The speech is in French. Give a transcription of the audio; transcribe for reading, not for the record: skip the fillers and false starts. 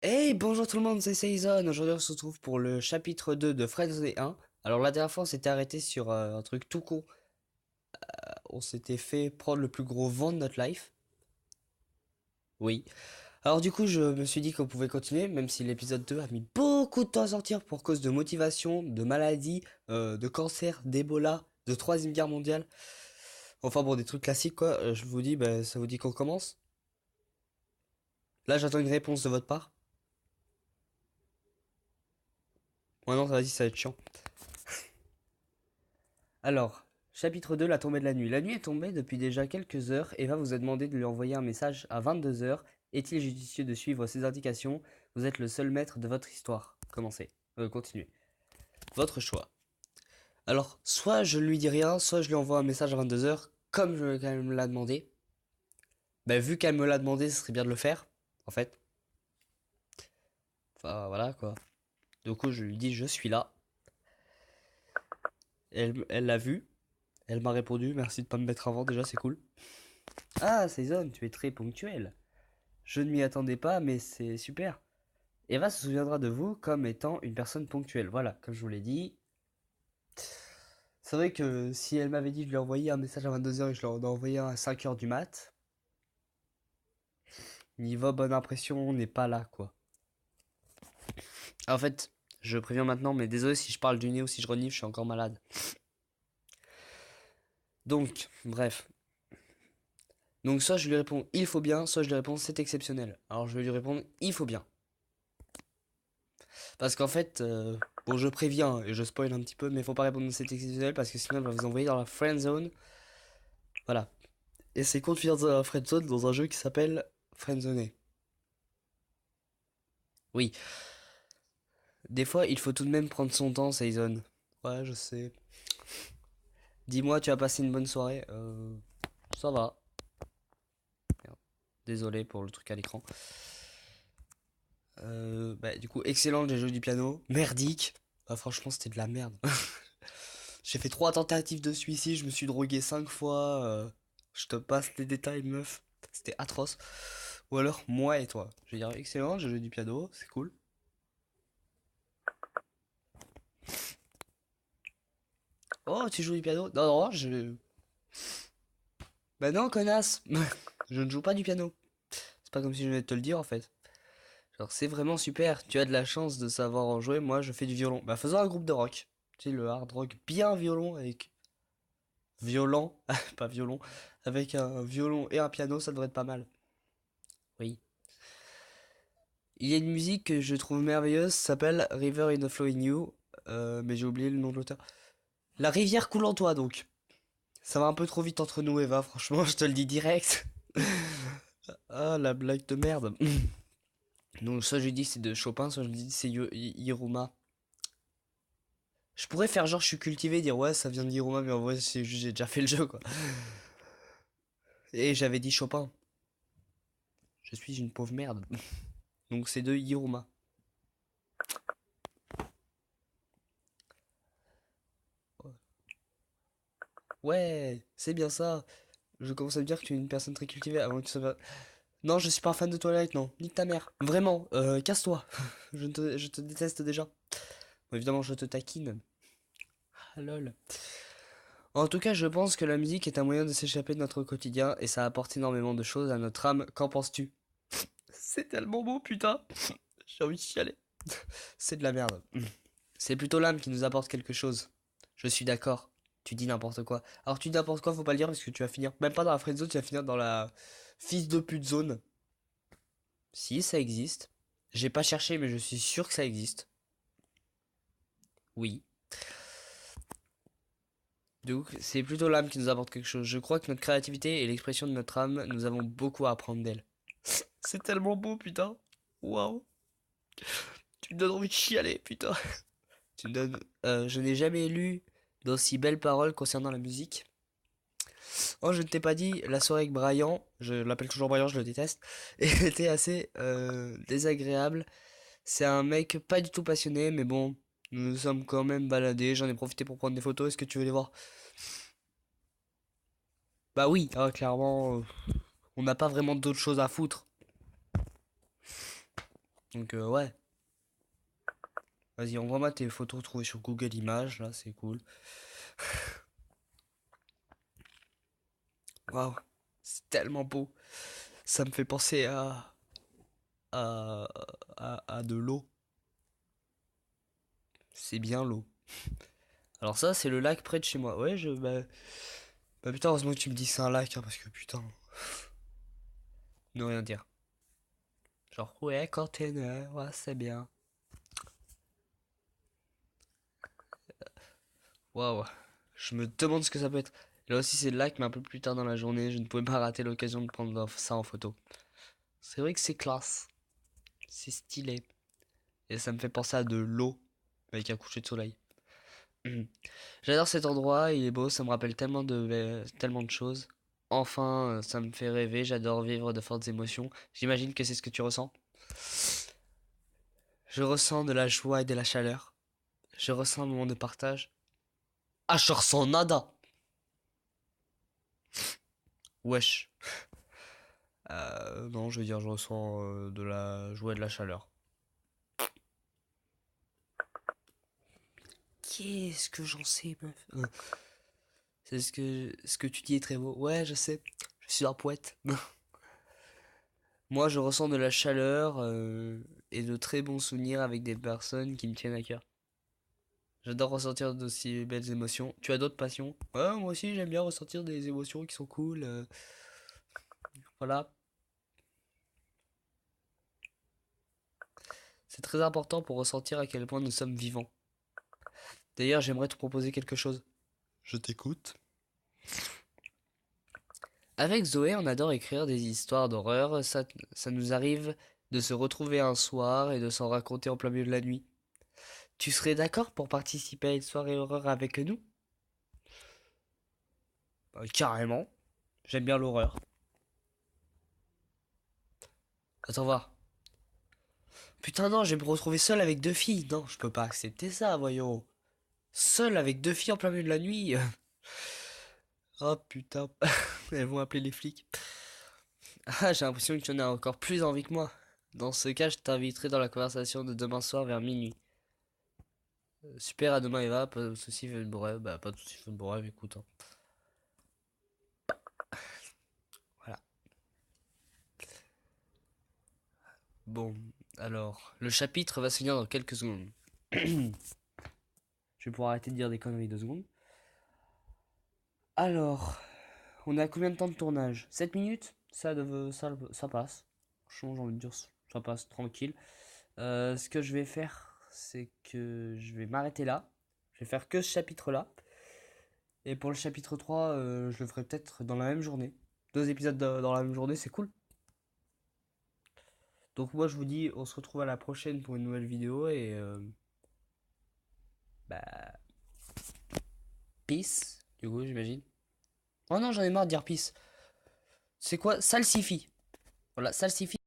Hey, bonjour tout le monde, c'est Season. Aujourd'hui, on se retrouve pour le chapitre 2 de Friendzone 1. Alors, la dernière fois, on s'était arrêté sur un truc tout con. On s'était fait prendre le plus gros vent de notre life. Oui. Alors, du coup, je me suis dit qu'on pouvait continuer, même si l'épisode 2 a mis beaucoup de temps à sortir pour cause de motivation, de maladie, de cancer, d'Ebola, de Troisième Guerre mondiale. Enfin, bon, des trucs classiques, quoi. Je vous dis, bah, ça vous dit qu'on commence? Là, j'attends une réponse de votre part. Ouais, non, vas-y, ça va être chiant. Alors, chapitre 2, la tombée de la nuit. La nuit est tombée depuis déjà quelques heures. Eva vous a demandé de lui envoyer un message à 22 heures. Est-il judicieux de suivre ses indications? Vous êtes le seul maître de votre histoire. Commencez. Continuez. Votre choix. Alors, soit je lui dis rien, soit je lui envoie un message à 22 heures, comme elle me l'a demandé. Ben, vu qu'elle me l'a demandé, ce serait bien de le faire, en fait. Enfin, voilà, quoi. Du coup, je lui dis, je suis là. Elle l'a vu. Elle m'a répondu, merci de pas me mettre avant, déjà, c'est cool. Ah, Saison, tu es très ponctuel. Je ne m'y attendais pas, mais c'est super. Eva se souviendra de vous comme étant une personne ponctuelle. Voilà, comme je vous l'ai dit. C'est vrai que si elle m'avait dit de lui envoyer un message à 22 heures et je lui en ai envoyé un à 5 heures du mat, niveau bonne impression, on n'est pas là, quoi. En fait, je préviens maintenant, mais désolé si je parle du nez ou si je renifle, je suis encore malade. Donc, bref. Donc, soit je lui réponds il faut bien, soit je lui réponds c'est exceptionnel. Alors, je vais lui répondre il faut bien. Parce qu'en fait, bon, je préviens et je spoil un petit peu, mais faut pas répondre c'est exceptionnel parce que sinon elle va vous envoyer dans la friend zone. Voilà. Et c'est con de finir dans la friend zone dans un jeu qui s'appelle Friendzone. Oui. Des fois, il faut tout de même prendre son temps, Season. Ouais, je sais. Dis-moi, tu as passé une bonne soirée. Ça va. Merde. Désolé pour le truc à l'écran. Bah, du coup, excellent, j'ai joué du piano. Merdique. Bah, franchement, c'était de la merde. J'ai fait 3 tentatives de suicide, je me suis drogué 5 fois. Je te passe les détails, meuf. C'était atroce. Ou alors, moi et toi. Je vais dire, excellent, j'ai joué du piano, c'est cool. Oh, tu joues du piano? Non, non, je. Bah non, connasse! Je ne joue pas du piano. C'est pas comme si je venais de te le dire en fait. Genre, c'est vraiment super. Tu as de la chance de savoir en jouer. Moi, je fais du violon. Bah, faisons un groupe de rock. Tu sais, le hard rock bien violon avec. Violent, pas violon. Avec un violon et un piano, ça devrait être pas mal. Oui. Il y a une musique que je trouve merveilleuse, ça s'appelle River in a Flowing You, mais j'ai oublié le nom de l'auteur. La rivière coule en toi, donc. Ça va un peu trop vite entre nous, Eva, franchement, je te le dis direct. Ah, la blague de merde. Donc, soit je lui dis c'est de Chopin, soit je lui dis c'est Hiruma. Je pourrais faire genre je suis cultivé, dire ouais, ça vient de Hiruma, mais en vrai, c'est juste j'ai déjà fait le jeu, quoi. Et j'avais dit Chopin. Je suis une pauvre merde. Donc, c'est de Hiruma. Ouais, c'est bien ça. Je commence à me dire que tu es une personne très cultivée avant que tu sois. Non, je suis pas un fan de Twilight, non. Nique ta mère. Vraiment, casse-toi. Je te déteste déjà. Bon, évidemment, je te taquine. Ah lol. En tout cas, je pense que la musique est un moyen de s'échapper de notre quotidien et ça apporte énormément de choses à notre âme. Qu'en penses-tu? C'est tellement beau, putain. J'ai envie de chialer. C'est de la merde. C'est plutôt l'âme qui nous apporte quelque chose. Je suis d'accord. Tu dis n'importe quoi. Alors tu dis n'importe quoi, faut pas le dire parce que tu vas finir. Même pas dans la friend zone, tu vas finir dans la fils de pute zone. Si, ça existe. J'ai pas cherché, mais je suis sûr que ça existe. Oui. Donc, c'est plutôt l'âme qui nous apporte quelque chose. Je crois que notre créativité et l'expression de notre âme, nous avons beaucoup à apprendre d'elle. C'est tellement beau, putain. Waouh. Tu me donnes envie de chialer, putain. Tu me donnes. Je n'ai jamais lu d'aussi belles paroles concernant la musique. Oh, je ne t'ai pas dit, la soirée avec Brian, je l'appelle toujours Brian, je le déteste, était assez désagréable. C'est un mec pas du tout passionné, mais bon, nous nous sommes quand même baladés, j'en ai profité pour prendre des photos, est-ce que tu veux les voir? Bah oui, ah, clairement, on n'a pas vraiment d'autres choses à foutre. Donc ouais. Vas-y, envoie-moi tes photos trouvées sur Google Images, là, c'est cool. Waouh, c'est tellement beau. Ça me fait penser à, à de l'eau. C'est bien l'eau. Alors ça, c'est le lac près de chez moi. Ouais, bah putain, heureusement que tu me dis que c'est un lac, hein, parce que putain, ne rien dire. Genre, ouais, container, ouais, c'est bien. Waouh, je me demande ce que ça peut être. Là aussi, c'est le lac, mais un peu plus tard dans la journée, je ne pouvais pas rater l'occasion de prendre ça en photo. C'est vrai que c'est classe, c'est stylé. Et ça me fait penser à de l'eau avec un coucher de soleil. J'adore cet endroit, il est beau, ça me rappelle tellement de choses. Enfin, ça me fait rêver, j'adore vivre de fortes émotions. J'imagine que c'est ce que tu ressens. Je ressens de la joie et de la chaleur. Je ressens un moment de partage. Ah, je ressens nada. Wesh. Non, je veux dire, je ressens de la joie et de la chaleur. Qu'est-ce que j'en sais, meuf? C'est ce que tu dis est très beau. Ouais, je sais. Je suis un poète. Moi, je ressens de la chaleur et de très bons souvenirs avec des personnes qui me tiennent à cœur. J'adore ressentir d'aussi belles émotions. Tu as d'autres passions? Ouais, moi aussi, j'aime bien ressentir des émotions qui sont cool. Voilà. C'est très important pour ressentir à quel point nous sommes vivants. D'ailleurs, j'aimerais te proposer quelque chose. Je t'écoute. Avec Zoé, on adore écrire des histoires d'horreur. Ça nous arrive de se retrouver un soir et de s'en raconter en plein milieu de la nuit. Tu serais d'accord pour participer à une soirée horreur avec nous? Carrément. J'aime bien l'horreur. Attends voir. Putain non, je vais me retrouver seul avec deux filles. Non, je peux pas accepter ça, voyons. Seul avec deux filles en plein milieu de la nuit. Oh putain. Elles vont appeler les flics. Ah, j'ai l'impression que tu en as encore plus envie que moi. Dans ce cas, je t'inviterai dans la conversation de demain soir vers minuit. Super, à demain Eva, pas de soucis, fais une brève. Bah, pas de soucis, fais une brève, écoute, hein. Voilà. Bon, alors, le chapitre va se finir dans quelques secondes. Je vais pouvoir arrêter de dire des conneries 2 secondes. Alors, on a combien de temps de tournage? 7 minutes? Ça passe. Franchement, j'ai envie de dire, ça passe tranquille. Ce que je vais faire, c'est que je vais m'arrêter là. Je vais faire que ce chapitre-là. Et pour le chapitre 3, je le ferai peut-être dans la même journée. 2 épisodes dans la même journée, c'est cool. Donc moi, je vous dis, on se retrouve à la prochaine pour une nouvelle vidéo. Et bah, peace, du coup, j'imagine. Oh non, j'en ai marre de dire peace. C'est quoi? Salsify. Voilà, salsify.